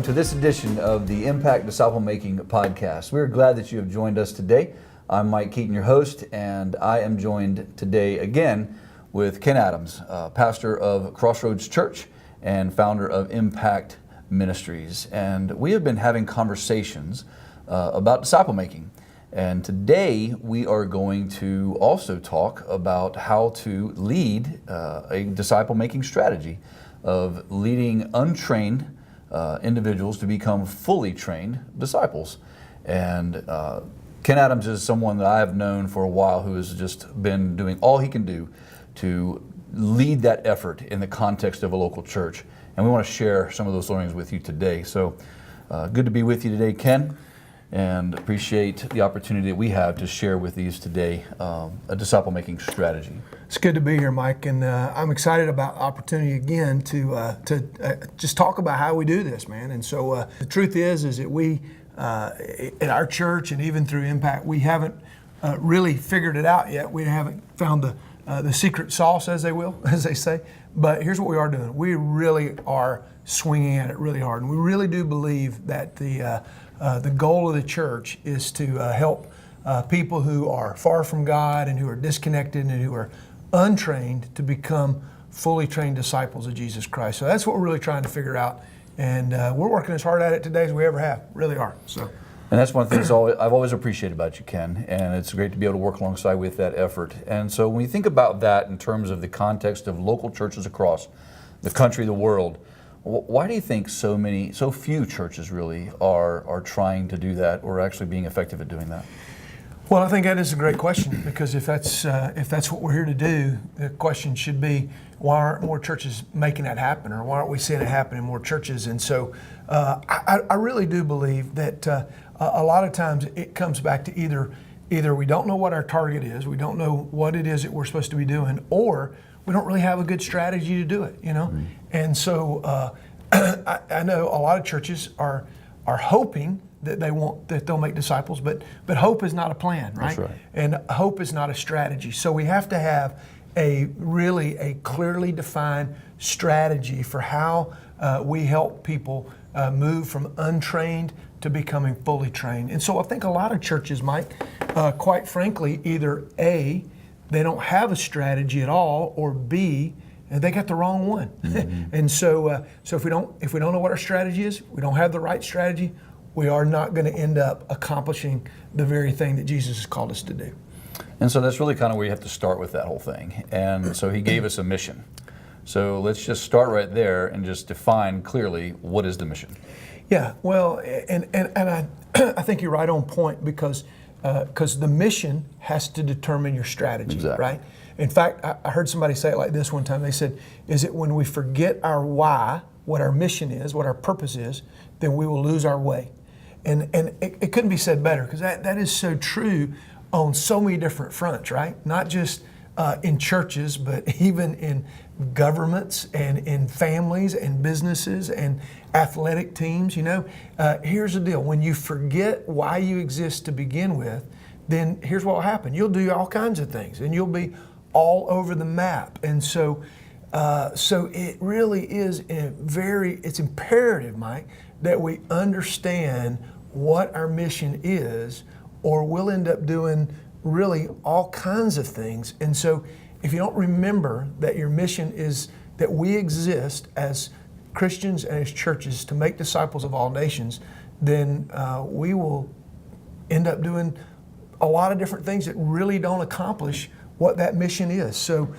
to this edition of the Impact Disciple Making Podcast. We're glad that you have joined us today. I'm Mike Keaton, your host, and I am joined today again with Ken Adams, pastor of Crossroads Church and founder of Impact Ministries. And we have been having conversations about disciple making. And today we are going to also talk about how to lead a disciple making strategy of leading untrained individuals to become fully trained disciples. And Ken Adams is someone that I have known for a while who has just been doing all he can do to lead that effort in the context of a local church. And we want to share some of those learnings with you today. So good to be with you today, Ken, and appreciate the opportunity that we have to share with these today a disciple making strategy. It's good to be here, Mike, and I'm excited about the opportunity again to just talk about how we do this, man. And so the truth is that we, at our church and even through Impact, we haven't really figured it out yet. We haven't found the secret sauce, as they say. But here's what we are doing. We really are swinging at it really hard, and we really do believe that the goal of the church is to help people who are far from God and who are disconnected and who are untrained to become fully trained disciples of Jesus Christ. So that's what we're really trying to figure out, and we're working as hard at it today as we ever have. Really are. So. And that's one of the things I've always appreciated about you, Ken, and it's great to be able to work alongside with that effort. And so when you think about that in terms of the context of local churches across the country, the world, why do you think so few churches really are trying to do that or actually being effective at doing that? Well, I think that is a great question, because if that's what we're here to do, the question should be, why aren't more churches making that happen, or why aren't we seeing it happen in more churches? And so I really do believe that a lot of times it comes back to either we don't know what our target is, we don't know what it is that we're supposed to be doing, or we don't really have a good strategy to do it, you know? Mm-hmm. And so I know a lot of churches are hoping that they'll make disciples, but hope is not a plan, right? That's right. And hope is not a strategy. So we have to have a clearly defined strategy for how we help people move from untrained to becoming fully trained. And so I think a lot of churches, Mike, quite frankly, either A, they don't have a strategy at all, or B, they got the wrong one. Mm-hmm. And so if we don't know what our strategy is, we don't have the right strategy, we are not going to end up accomplishing the very thing that Jesus has called us to do. And so that's really kind of where you have to start with that whole thing. And so he gave us a mission. So let's just start right there and just define clearly, what is the mission? Yeah, well, and I think you're right on point, because the mission has to determine your strategy, exactly. Right? In fact, I heard somebody say it like this one time. They said, is it when we forget our why, what our mission is, what our purpose is, then we will lose our way. And it couldn't be said better, because that is so true on so many different fronts, right? Not just in churches, but even in governments and in families and businesses and athletic teams. You know, here's the deal. When you forget why you exist to begin with, then here's what will happen. You'll do all kinds of things, and you'll be all over the map. And so it really is it's imperative, Mike, that we understand what our mission is, or we'll end up doing really all kinds of things. And so if you don't remember that your mission is that we exist as Christians and as churches to make disciples of all nations, then we will end up doing a lot of different things that really don't accomplish what that mission is. So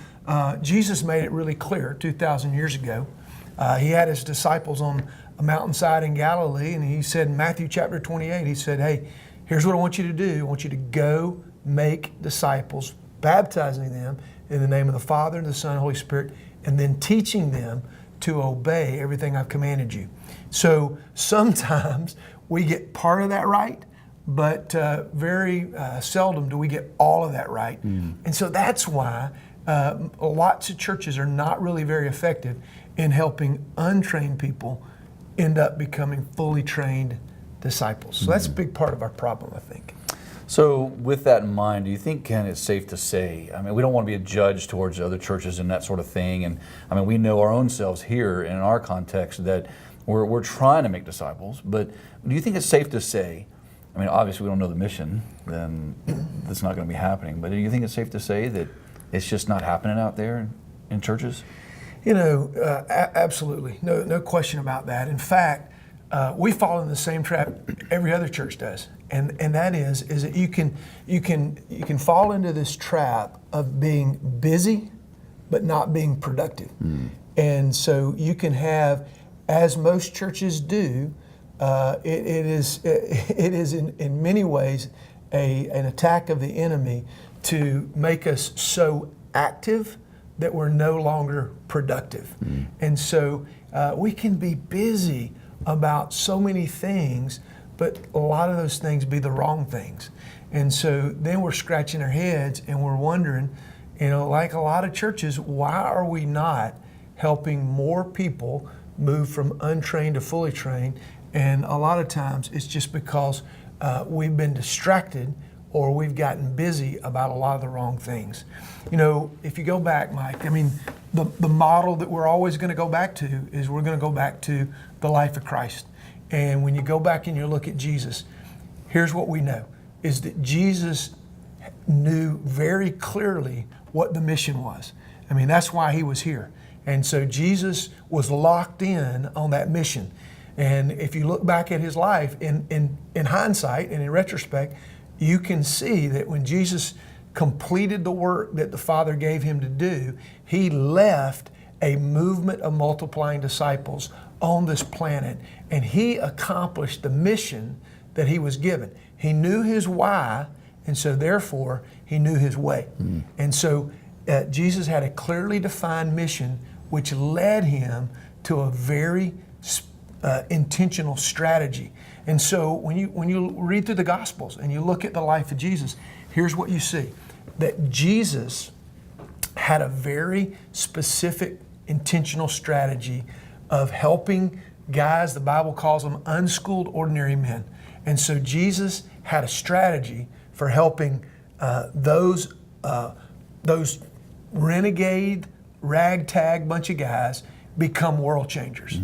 Jesus made it really clear 2,000 years ago. He had his disciples on a mountainside in Galilee, and he said in Matthew chapter 28, he said, hey, here's what I want you to do. I want you to go make disciples, baptizing them in the name of the Father and the Son and the Holy Spirit, and then teaching them to obey everything I've commanded you. So sometimes we get part of that right, but very seldom do we get all of that right. Mm. And so that's why lots of churches are not really very effective in helping untrained people end up becoming fully trained disciples. So that's a big part of our problem, I think. So with that in mind, do you think, Ken, it's safe to say, I mean, we don't want to be a judge towards other churches and that sort of thing, and I mean, we know our own selves here in our context that we're trying to make disciples, but do you think it's safe to say, I mean, obviously we don't know the mission, then that's not going to be happening, but do you think it's safe to say that it's just not happening out there in churches? You know, absolutely. No question about that. In fact, we fall in the same trap every other church does. And that is that you can fall into this trap of being busy but not being productive. And so you can have, as most churches do, it is in many ways an attack of the enemy to make us so active that we're no longer productive. And so we can be busy about so many things, but a lot of those things be the wrong things. And so then we're scratching our heads and we're wondering, like a lot of churches, why are we not helping more people move from untrained to fully trained? And a lot of times it's just because we've been distracted or we've gotten busy about a lot of the wrong things. If you go back, Mike, I mean, the model that we're always going to go back to is we're going to go back to the life of Christ. And when you go back and you look at Jesus, here's what we know, is that Jesus knew very clearly what the mission was. I mean, that's why he was here. And so Jesus was locked in on that mission. And if you look back at his life, in hindsight and in retrospect, you can see that when Jesus completed the work that the Father gave him to do, he left a movement of multiplying disciples on this planet, and he accomplished the mission that he was given. He knew his why, and so therefore he knew his way. And so Jesus had a clearly defined mission which led him to a very intentional strategy. And so when you read through the Gospels and you look at the life of Jesus, here's what you see, that Jesus had a very specific intentional strategy of helping guys, the Bible calls them unschooled ordinary men. And so Jesus had a strategy for helping those renegade, ragtag bunch of guys become world changers.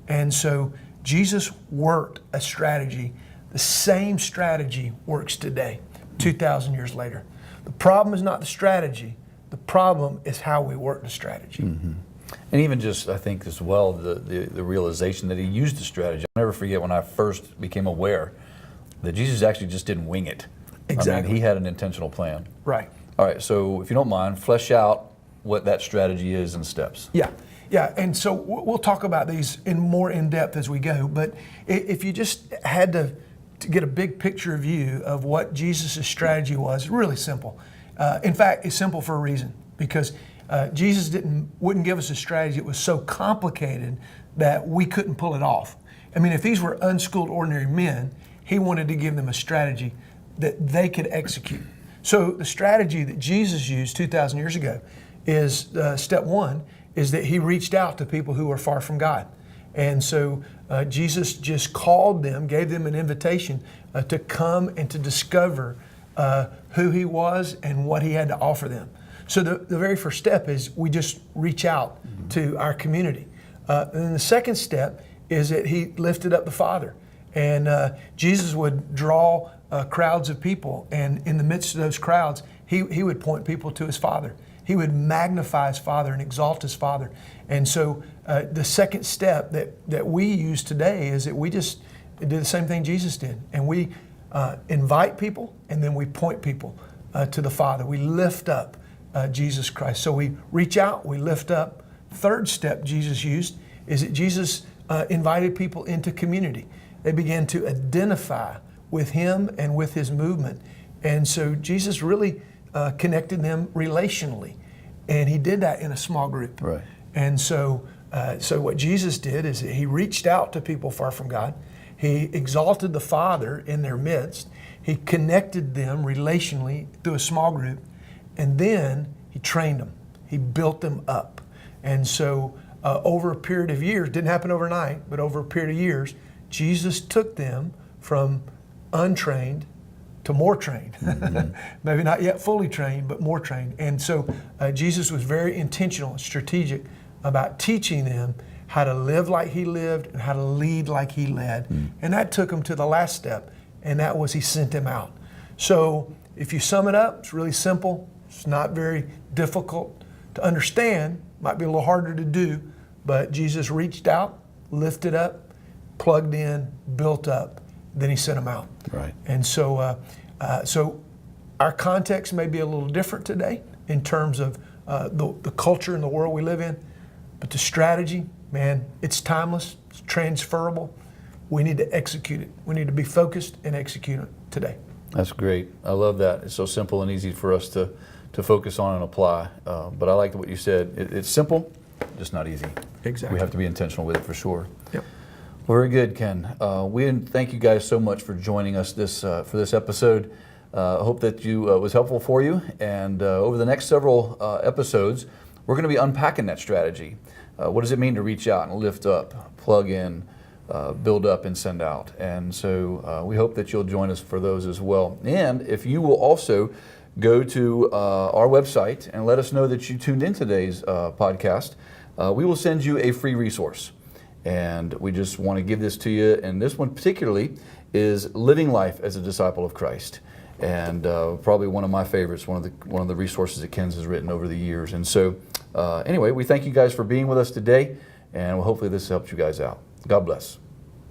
And so Jesus worked a strategy. The same strategy works today, 2,000 years later. The problem is not the strategy. The problem is how we work the strategy. And even just, I think as well, the realization that he used the strategy. I'll never forget when I first became aware that Jesus actually just didn't wing it. Exactly. I mean, he had an intentional plan. Right. All right, so if you don't mind, flesh out what that strategy is in steps. Yeah, and so we'll talk about these more in depth as we go, but if you just had to get a big picture view of what Jesus' strategy was, really simple. In fact, it's simple for a reason, because Jesus wouldn't give us a strategy that was so complicated that we couldn't pull it off. I mean, if these were unschooled ordinary men, he wanted to give them a strategy that they could execute. So the strategy that Jesus used 2,000 years ago is, step one, is that he reached out to people who were far from God. And so Jesus just called them, gave them an invitation to come and to discover who he was and what he had to offer them. So the very first step is we just reach out to our community. And then the second step is that he lifted up the Father. And Jesus would draw crowds of people, and in the midst of those crowds, he would point people to his Father. He would magnify his Father and exalt his Father. And so the second step that we use today is that we just do the same thing Jesus did. And we invite people, and then we point people to the Father. We lift up Jesus Christ. So we reach out, we lift up. Third step Jesus used is that Jesus invited people into community. They began to identify with him and with his movement. And so Jesus really connected them relationally. And he did that in a small group. Right. And so what Jesus did is he reached out to people far from God. He exalted the Father in their midst. He connected them relationally through a small group. And then he trained them. He built them up. And so over a period of years, didn't happen overnight, but over a period of years, Jesus took them from untrained to more trained. Maybe not yet fully trained, but more trained. And so Jesus was very intentional and strategic about teaching them how to live like he lived, and how to lead like he led. And that took him to the last step, and that was he sent him out. So if you sum it up, it's really simple. It's not very difficult to understand. Might be a little harder to do, but Jesus reached out, lifted up, plugged in, built up, then he sent him out. Right. And so, so our context may be a little different today in terms of the culture and the world we live in, but the strategy, man, it's timeless, it's transferable. We need to execute it. We need to be focused and execute it today. That's great. I love that. It's so simple and easy for us to focus on and apply. But I like what you said. It's simple, just not easy. Exactly. We have to be intentional with it for sure. Yep. Very good, Ken. We thank you guys so much for joining us for this episode. I hope that was helpful for you. And over the next several episodes, we're going to be unpacking that strategy. What does it mean to reach out and lift up, plug in, build up, and send out? And so we hope that you'll join us for those as well. And if you will also go to our website and let us know that you tuned in today's podcast, we will send you a free resource. And we just want to give this to you. And this one particularly is Living Life as a Disciple of Christ. And probably one of my favorites, one of the resources that Ken's has written over the years. And so anyway, we thank you guys for being with us today. And hopefully this helps you guys out. God bless.